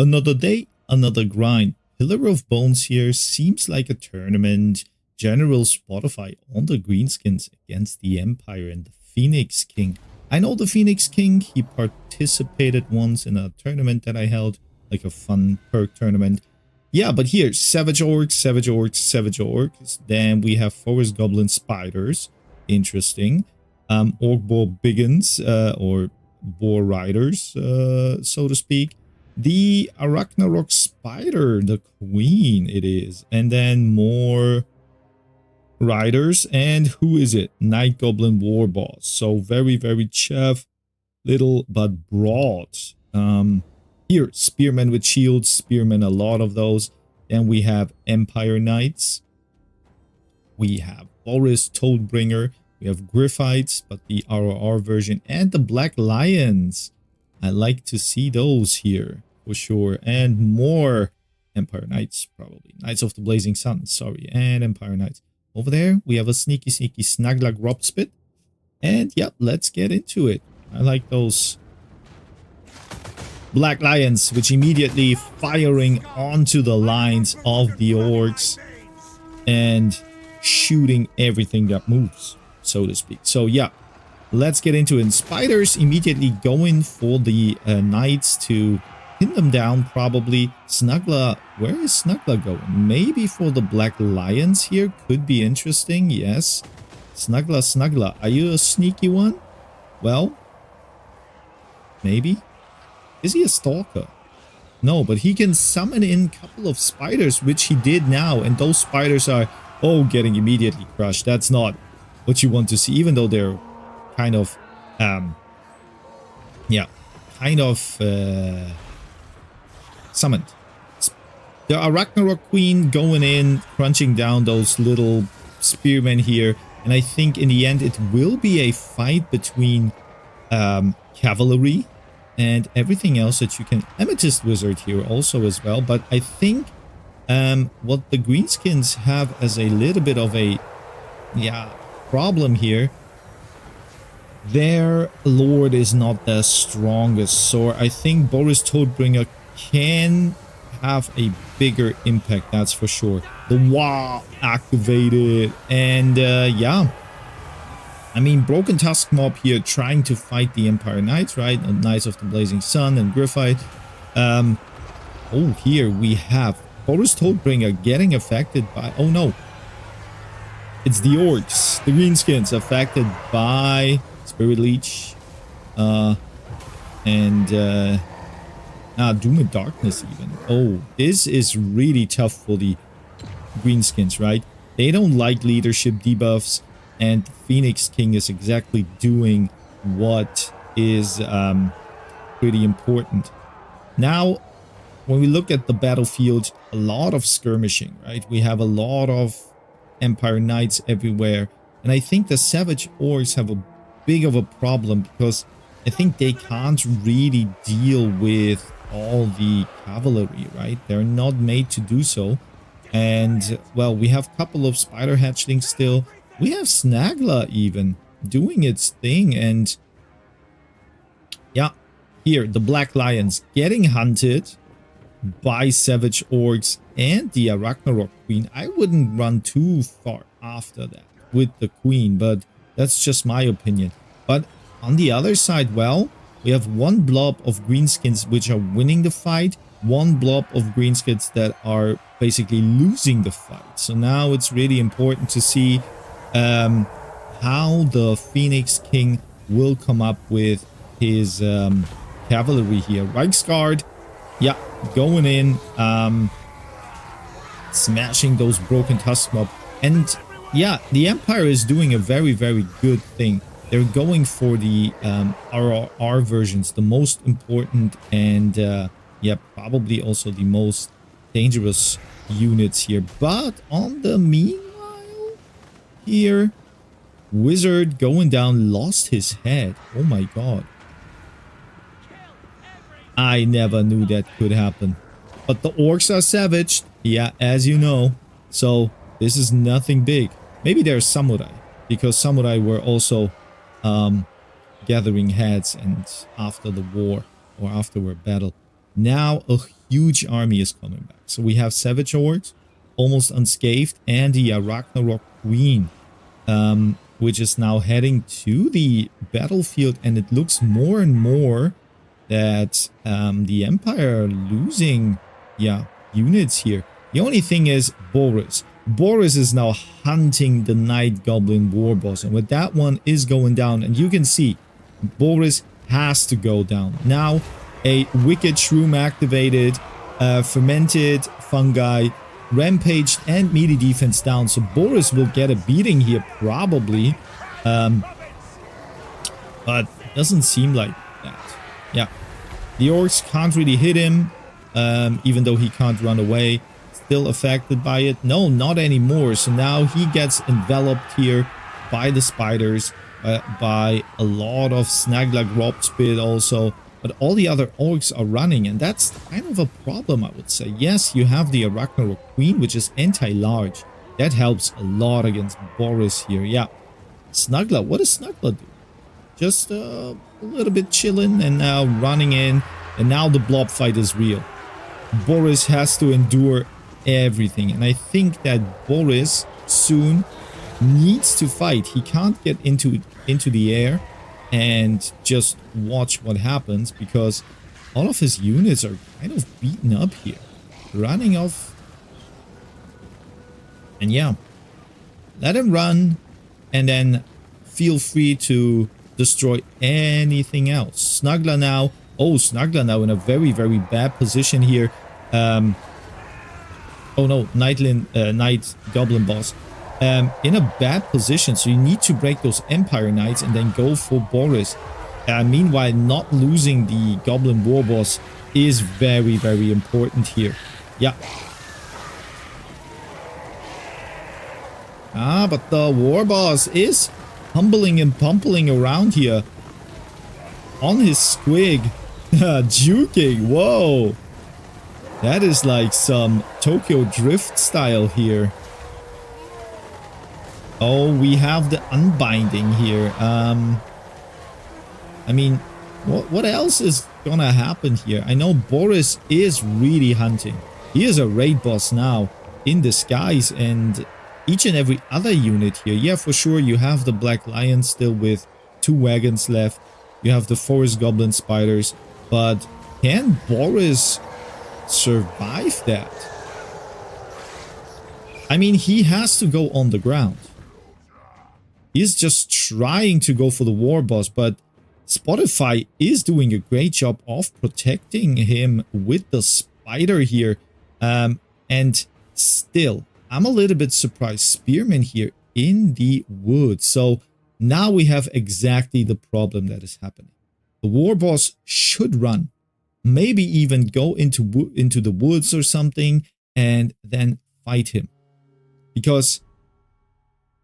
Another day, another grind. Pillar of Bones here seems like a tournament. General Spotify on the Greenskins against the Empire and the Phoenix King. I know the Phoenix King, he participated once in a tournament that I held, like a fun perk tournament. Yeah, but here, Savage Orcs, Savage Orcs, Savage Orcs. Then we have Forest Goblin Spiders. Interesting. Orc Boar Biggins, or Boar Riders, so to speak. The Arachnarok Spider, the Queen it is. And then more Riders. And who is it? Night Goblin War Boss. So very, very chef, little but broad. Here, Spearmen with Shields, Spearmen, a lot of those. Then we have Empire Knights. We have Boris Toadbringer. We have Griffites, but the RRR version. And the Black Lions. I like to see those here, for sure. And more Empire Knights, probably. Knights of the Blazing Sun, sorry. And Empire Knights. Over there, we have a sneaky Snagla Grobspit. And yeah, let's get into it. I like those Black Lions, which immediately firing onto the lines of the orcs and shooting everything that moves, so to speak. So yeah, let's get into it. And Spiders immediately going for the knights to pin them down, probably. Snugla, where is Snugla going? Maybe for the Black Lions here, could be interesting, yes. Snugla, are you a sneaky one? Well, maybe. Is he a stalker? No, but he can summon in a couple of spiders, which he did now. And those spiders are, oh, getting immediately crushed. That's not what you want to see, even though they're kind of, summoned. The Arachnarok Queen going in, crunching down those little spearmen here. And I think in the end, it will be a fight between cavalry and everything else that you can. Amethyst Wizard here also as well. But I think what the Greenskins have as a little bit of a problem here, their lord is not the strongest. So I think Boris Toadbringer can have a bigger impact, that's for sure. The Wah activated. And yeah, I mean, Broken Tusk Mob here trying to fight the Empire Knights, right? And Knights of the Blazing Sun and Griffite. Oh, here we have Boris Toadbringer getting affected by... Oh, no. It's the Orcs, the Greenskins, affected by Spirit Leech. Doom and Darkness even. Oh, this is really tough for the Greenskins, right? They don't like leadership debuffs. And Phoenix King is exactly doing what is pretty important. Now, when we look at the battlefield, a lot of skirmishing, right? We have a lot of Empire Knights everywhere. And I think the Savage Orcs have a big of a problem because I think they can't really deal with all the cavalry, right? They're not made to do so. And, well, we have a couple of Spider Hatchlings still. We have Snagla even doing its thing. And yeah, here, the Black Lions getting hunted by Savage Orcs and the Arachnarok Queen. I wouldn't run too far after that with the Queen, but that's just my opinion. But on the other side, well, we have one blob of Greenskins which are winning the fight, one blob of Greenskins that are basically losing the fight. So now it's really important to see how the Phoenix King will come up with his cavalry here. Reichsguard, yeah, going in, smashing those Broken Tusk Mob. And yeah, the Empire is doing a very, very good thing. They're going for the RRR versions, the most important and yeah, probably also the most dangerous units here. But on the meanwhile, here, Wizard going down, lost his head. Oh my god. I never knew that could happen. But the orcs are savaged, yeah, as you know. So this is nothing big. Maybe they're samurai, because samurai were also gathering heads and after the war or after a battle. Now a huge army is coming back. So we have Savage Orcs, almost unscathed, and the Ragnarok Queen, which is now heading to the battlefield, and it looks more and more that the Empire are losing, units here. The only thing is Boris. Boris is now hunting the Night Goblin War Boss, and with that one is going down, and you can see Boris has to go down. Now, a Wicked Shroom activated, fermented fungi, rampaged, and meaty defense down. So Boris will get a beating here, probably. But doesn't seem like that. Yeah. The orcs can't really hit him, even though he can't run away. Still affected by it? No, not anymore. So now he gets enveloped here by the spiders, by a lot of Snagla Grobspit also. But all the other orcs are running, and that's kind of a problem, I would say. Yes, you have the Ragnarok Queen, which is anti-large. That helps a lot against Boris here. Yeah. Snugla, what does Snugla do? Just a little bit chilling, and now running in. And now the blob fight is real. Boris has to endure everything. And I think that Boris soon needs to fight. He can't get into the air and just watch what happens, because all of his units are kind of beaten up here, running off. And yeah, let him run, and then feel free to destroy anything else. Snugla now, Snugla now in a very, very bad position here. Oh no, Night Goblin Boss. In a bad position, so you need to break those Empire Knights and then go for Boris. Meanwhile, not losing the Goblin War Boss is very, very important here. Yeah. But the War Boss is humbling and pumping around here on his squig. Juking, whoa. That is like some Tokyo Drift style here. Oh, we have the unbinding here. I mean, what else is gonna happen here? I know Boris is really hunting. He is a raid boss now in disguise, and each and every other unit here. Yeah, for sure, you have the Black Lion still with 2 wagons left. You have the Forest Goblin Spiders. But can Boris survive that? I mean, he has to go on the ground. He's just trying to go for the War Boss, but Spotify is doing a great job of protecting him with the spider here. And still, I'm a little bit surprised. Spearman here in the woods. So now we have exactly the problem that is happening. The War Boss should run. Maybe even go into the woods or something and then fight him. Because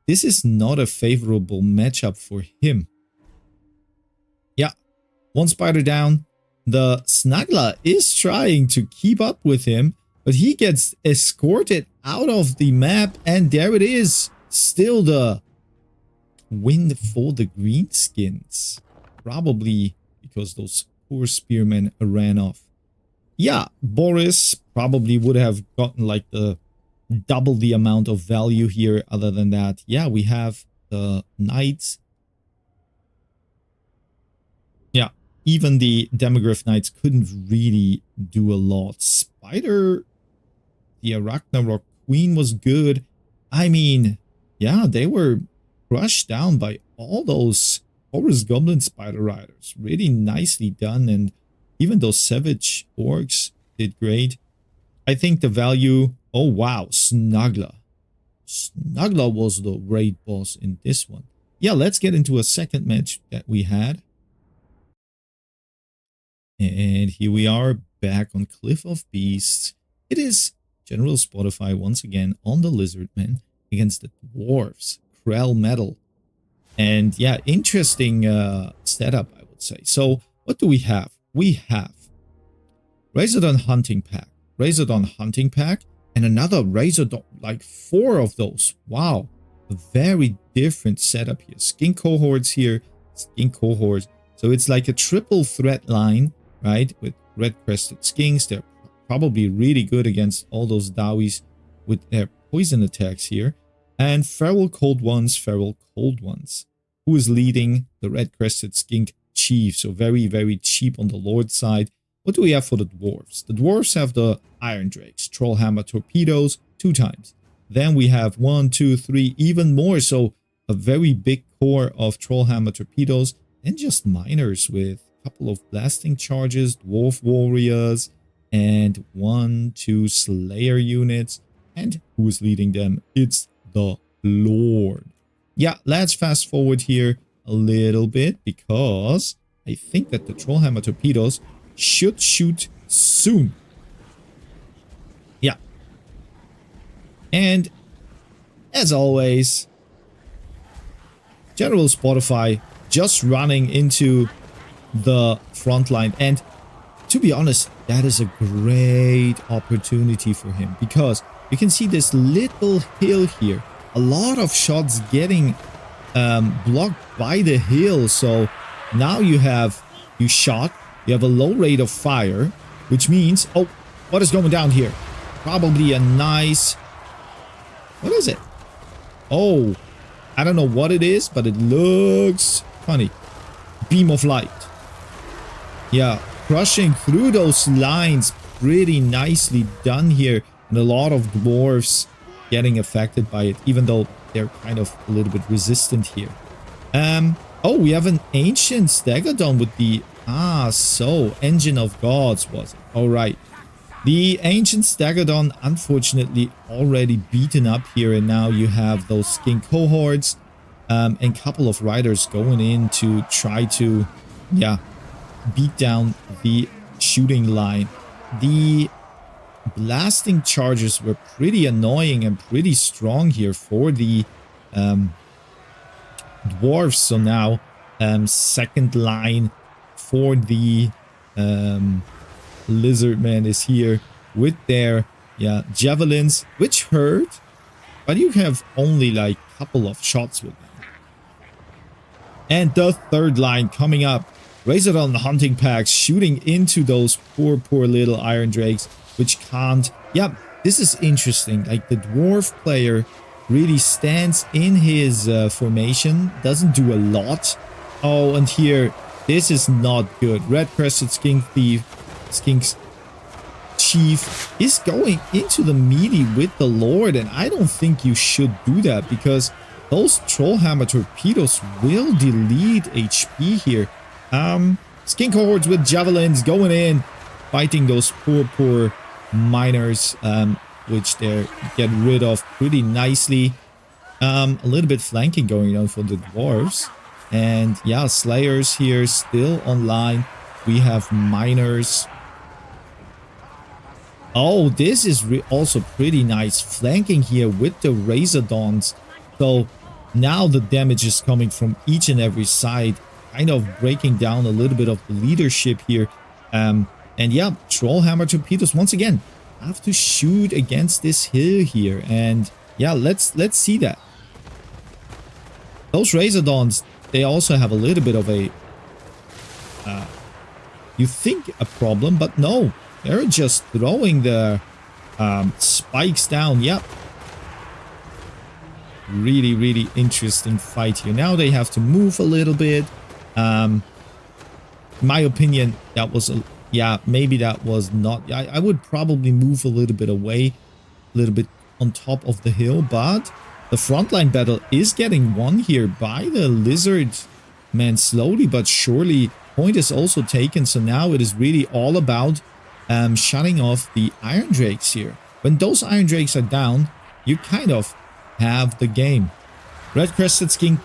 this is not a favorable matchup for him. Yeah, 1 spider down. The Snagla is trying to keep up with him, but he gets escorted out of the map, and there it is. Still the win for the Greenskins. Probably because those poor spearmen ran off. Yeah, Boris probably would have gotten like the double the amount of value here. Other than that, yeah, we have the knights. Yeah, even the Demogryph knights couldn't really do a lot. Spider, the Ragnarok Queen was good. I mean, yeah, they were crushed down by all those Forest Goblin Spider Riders. Really nicely done, and even those Savage Orcs did great. I think the value... Oh, wow. Snugla. Snugla was the raid boss in this one. Yeah, let's get into a second match that we had. And here we are back on Cliff of Beasts. It is General Spotify once again on the Lizardmen against the Dwarves. Krell Metal. And yeah, interesting setup, I would say. So what do we have? We have Razordon Hunting Pack. Razordon Hunting Pack. And another Razordon, like 4 of those. Wow. A very different setup here. Skin cohorts here. Skin cohorts. So it's like a triple threat line, right? With red crested skinks. They're probably really good against all those Dowies with their poison attacks here. And feral cold ones, feral cold ones. Who is leading? The red-crested skink chief. So very, very cheap on the Lord side. What do we have for the dwarves? The dwarves have the Iron Drakes, Trollhammer torpedoes 2 times. Then we have 1, 2, 3, even more. So a very big core of Trollhammer torpedoes and just miners with a couple of blasting charges, dwarf warriors, and 1, 2 slayer units. And who is leading them? It's the Lord. Yeah, let's fast forward here a little bit because I think that the Trollhammer torpedoes should shoot soon. Yeah. And as always, General Spotify just running into the front line. And to be honest, that is a great opportunity for him because you can see this little hill here. A lot of shots getting blocked by the hill. So now you have a low rate of fire, which means, oh, what is going down here? Probably a nice, what is it? Oh, I don't know what it is, but it looks funny. Beam of light. Yeah, crushing through those lines. Pretty nicely done here. And a lot of dwarves getting affected by it, even though they're kind of a little bit resistant here. Oh, we have an ancient Stegodon with the... Engine of Gods was it. All right. The ancient Stegodon, unfortunately, already beaten up here. And now you have those skink cohorts and a couple of riders going in to try to, beat down the shooting line. The blasting charges were pretty annoying and pretty strong here for the dwarves. So now second line for the Lizardman is here with their javelins, which hurt, but you have only like a couple of shots with them. And the third line coming up, Razordon hunting packs shooting into those poor little Iron Drakes, which can't... Yeah, this is interesting. Like the dwarf player really stands in his formation, doesn't do a lot. Oh, and here, this is not good. Red-crested skink thief, skink's chief is going into the meaty with the Lord, and I don't think you should do that because those Trollhammer torpedoes will delete HP here. Skink cohorts with javelins going in, fighting those poor miners, which they get rid of pretty nicely. A little bit flanking going on for the dwarves. And yeah, slayers here still online. We have miners. Oh, this is also pretty nice flanking here with the Razordons. So now the damage is coming from each and every side, kind of breaking down a little bit of the leadership here. And yeah, Trollhammer torpedoes once again have to shoot against this hill here. And yeah, let's see that. Those Razordons, they also have a little bit of a you think a problem, but no, they're just throwing the spikes down. Yep. Really interesting fight here. Now they have to move a little bit. In my opinion, that was a... Yeah, maybe that was not... I would probably move a little bit away, a little bit on top of the hill, but the frontline battle is getting won here by the Lizard Man slowly but surely. Point is also taken, so now it is really all about shutting off the Iron Drakes here. When those Iron Drakes are down, you kind of have the game. Red-crested skink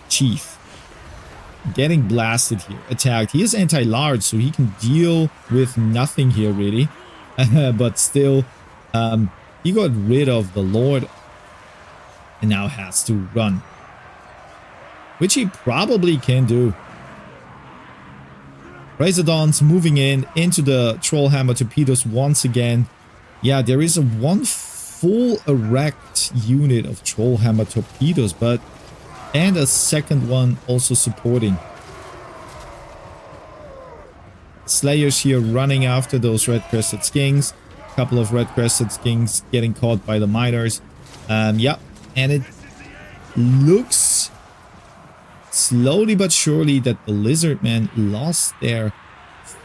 chief getting blasted here, attacked. He is anti-large, so he can deal with nothing here really. But still, he got rid of the Lord and now has to run, which he probably can do. Razordons moving into the Trollhammer torpedoes once again. Yeah, there is a one full erect unit of Trollhammer torpedoes, and a second one also supporting. Slayers here running after those red-crested skinks. Couple of red-crested skinks getting caught by the miners. Yeah, and it looks slowly but surely that the Lizardmen lost their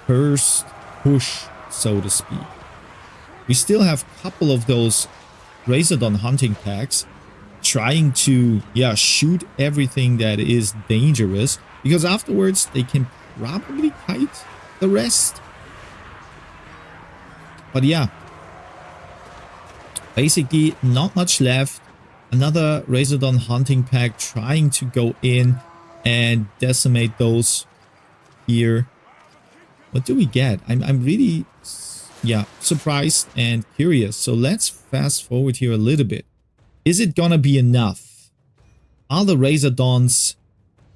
first push, so to speak. We still have a couple of those Razordon hunting packs trying to, yeah, shoot everything that is dangerous, because afterwards they can probably kite the rest. But yeah, basically not much left. Another Razordon hunting pack trying to go in and decimate those here. What do we get? I'm really, yeah, surprised and curious. So let's fast forward here a little bit. Is it gonna be enough? Are the Razordons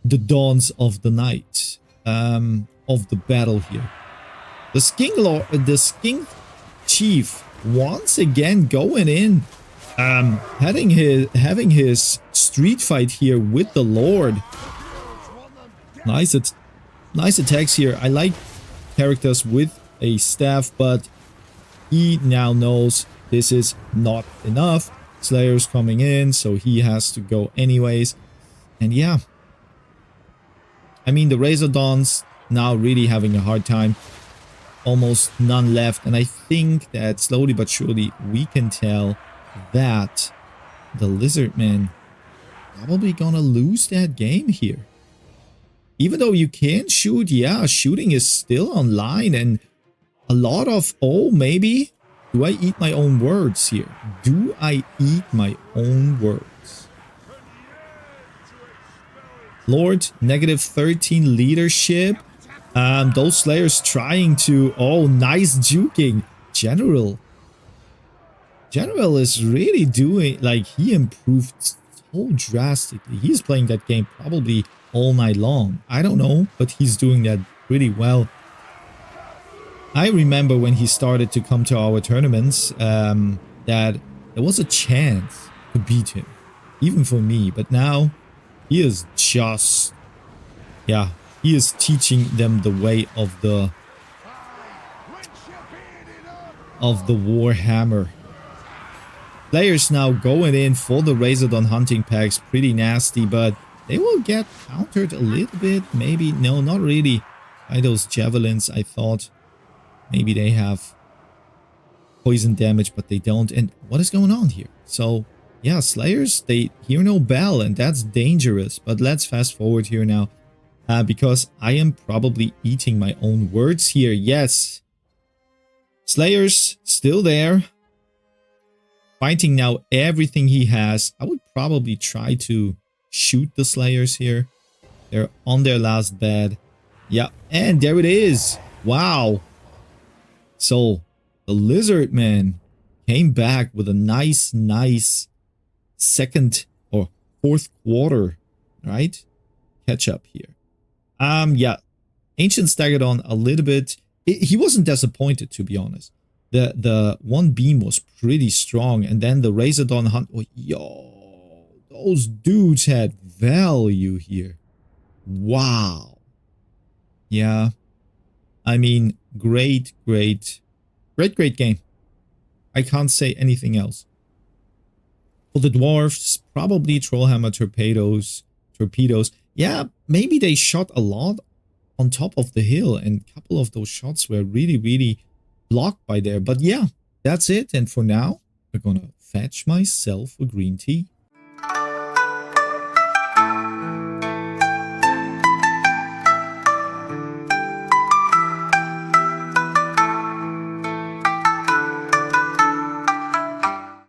the dawns of the night, of the battle here? The Skink Chief once again going in, having his street fight here with the Lord. Nice attacks here. I like characters with a staff, but he now knows this is not enough. Slayer's coming in, so he has to go anyways. And yeah, I mean, the Razordons now really having a hard time. Almost none left, and I think that slowly but surely we can tell that the Lizardmen probably gonna lose that game here. Even though you can shoot, yeah, shooting is still online, and a lot of, oh, maybe, do I eat my own words here? Do I eat my own words? Lord, -13 leadership. Those Slayers trying to, oh, nice juking. General is really doing, like, he improved so drastically. He's playing that game probably all night long. I don't know, but he's doing that pretty well. I remember when he started to come to our tournaments, that there was a chance to beat him, even for me. But now he is just, yeah, he is teaching them the way of the Warhammer. Players now going in for the Razordon hunting packs, pretty nasty, but they will get countered a little bit. Maybe, no, not really, by those javelins. I thought maybe they have poison damage, but they don't. And what is going on here? So yeah, Slayers, they hear no bell, and that's dangerous. But let's fast forward here now, because I am probably eating my own words here. Yes, Slayers still there, fighting now everything he has. I would probably try to shoot the Slayers here. They're on their last bed. Yeah, and there it is. Wow. So the Lizardmen came back with a nice second or fourth quarter, right? Catch up here. Yeah, Ancient staggered on a little bit. He wasn't disappointed, to be honest. The one beam was pretty strong, and then the Razordon hunt. Oh, yo, those dudes had value here. Wow. Yeah, I mean, great game. I can't say anything else. For the dwarfs, probably Trollhammer torpedoes. Yeah, maybe they shot a lot on top of the hill, and a couple of those shots were really blocked by there. But yeah, that's it. And for now, we're gonna fetch myself a green tea.